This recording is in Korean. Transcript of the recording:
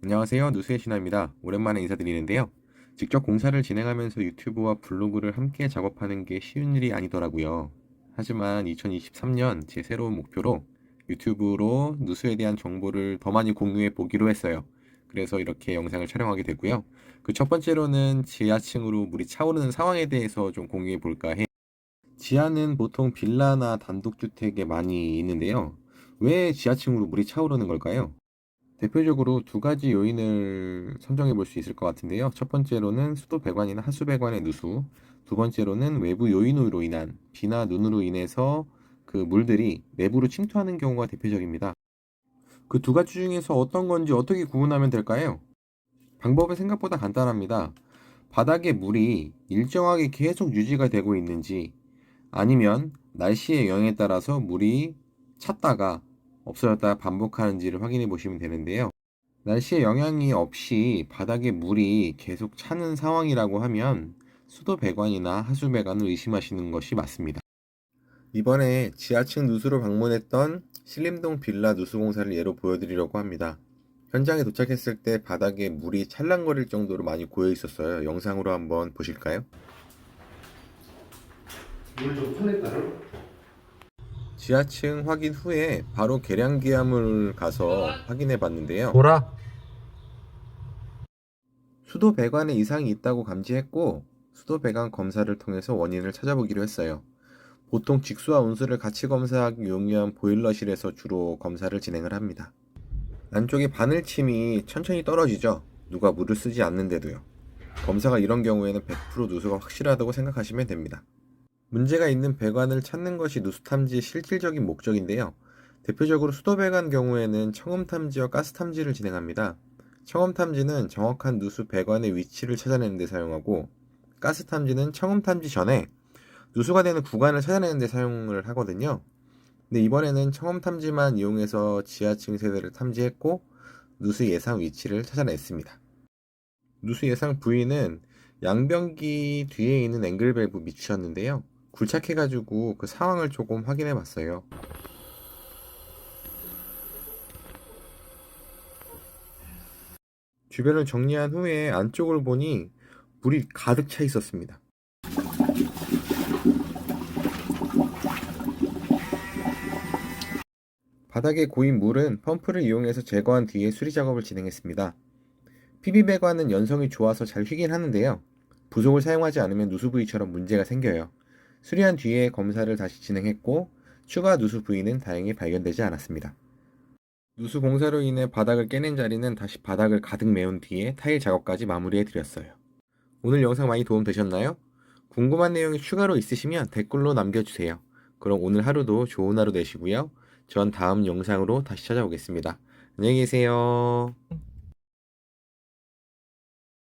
안녕하세요. 누수의 신화입니다. 오랜만에 인사드리는데요. 직접 공사를 진행하면서 유튜브와 블로그를 함께 작업하는 게 쉬운 일이 아니더라고요. 하지만 2023년 제 새로운 목표로 유튜브로 누수에 대한 정보를 더 많이 공유해 보기로 했어요. 그래서 이렇게 영상을 촬영하게 되고요. 그 첫 번째로는 지하층으로 물이 차오르는 상황에 대해서 좀 공유해 볼까 해요. 지하는 보통 빌라나 단독주택에 많이 있는데요. 왜 지하층으로 물이 차오르는 걸까요? 대표적으로 두 가지 요인을 선정해 볼 수 있을 것 같은데요. 첫 번째로는 수도 배관이나 하수 배관의 누수, 두 번째로는 외부 요인으로 인한 비나 눈으로 인해서 그 물들이 내부로 침투하는 경우가 대표적입니다. 그 두 가지 중에서 어떤 건지 어떻게 구분하면 될까요? 방법은 생각보다 간단합니다. 바닥에 물이 일정하게 계속 유지가 되고 있는지 아니면 날씨의 영향에 따라서 물이 찼다가 없어졌다가 반복하는지를 확인해 보시면 되는데요. 날씨의 영향이 없이 바닥에 물이 계속 차는 상황이라고 하면 수도 배관이나 하수 배관을 의심하시는 것이 맞습니다. 이번에 지하층 누수로 방문했던 신림동 빌라 누수 공사를 예로 보여드리려고 합니다. 현장에 도착했을 때 바닥에 물이 찰랑거릴 정도로 많이 고여 있었어요. 영상으로 한번 보실까요? 물 좀 털렸다는? 지하층 확인 후에 바로 계량기함을 가서 확인해 봤는데요. 보라. 수도 배관에 이상이 있다고 감지했고 수도 배관 검사를 통해서 원인을 찾아보기로 했어요. 보통 직수와 온수를 같이 검사하기 용이한 보일러실에서 주로 검사를 진행을 합니다. 안쪽에 바늘침이 천천히 떨어지죠. 누가 물을 쓰지 않는데도요. 검사가 이런 경우에는 100% 누수가 확실하다고 생각하시면 됩니다. 문제가 있는 배관을 찾는 것이 누수 탐지의 실질적인 목적인데요. 대표적으로 수도 배관 경우에는 청음 탐지와 가스 탐지를 진행합니다. 청음 탐지는 정확한 누수 배관의 위치를 찾아내는 데 사용하고 가스 탐지는 청음 탐지 전에 누수가 되는 구간을 찾아내는 데 사용을 하거든요. 근데 이번에는 청음 탐지만 이용해서 지하층 세대를 탐지했고 누수 예상 위치를 찾아냈습니다. 누수 예상 부위는 양변기 뒤에 있는 앵글 밸브 밑이었는데요. 굴착해가지고 그 상황을 조금 확인해 봤어요. 주변을 정리한 후에 안쪽을 보니 물이 가득 차 있었습니다. 바닥에 고인 물은 펌프를 이용해서 제거한 뒤에 수리 작업을 진행했습니다. PB 배관은 연성이 좋아서 잘 휘긴 하는데요. 부속을 사용하지 않으면 누수 부위처럼 문제가 생겨요. 수리한 뒤에 검사를 다시 진행했고 추가 누수 부위는 다행히 발견되지 않았습니다. 누수 공사로 인해 바닥을 깨낸 자리는 다시 바닥을 가득 메운 뒤에 타일 작업까지 마무리해 드렸어요. 오늘 영상 많이 도움 되셨나요? 궁금한 내용이 추가로 있으시면 댓글로 남겨주세요. 그럼 오늘 하루도 좋은 하루 되시고요. 전 다음 영상으로 다시 찾아오겠습니다. 안녕히 계세요.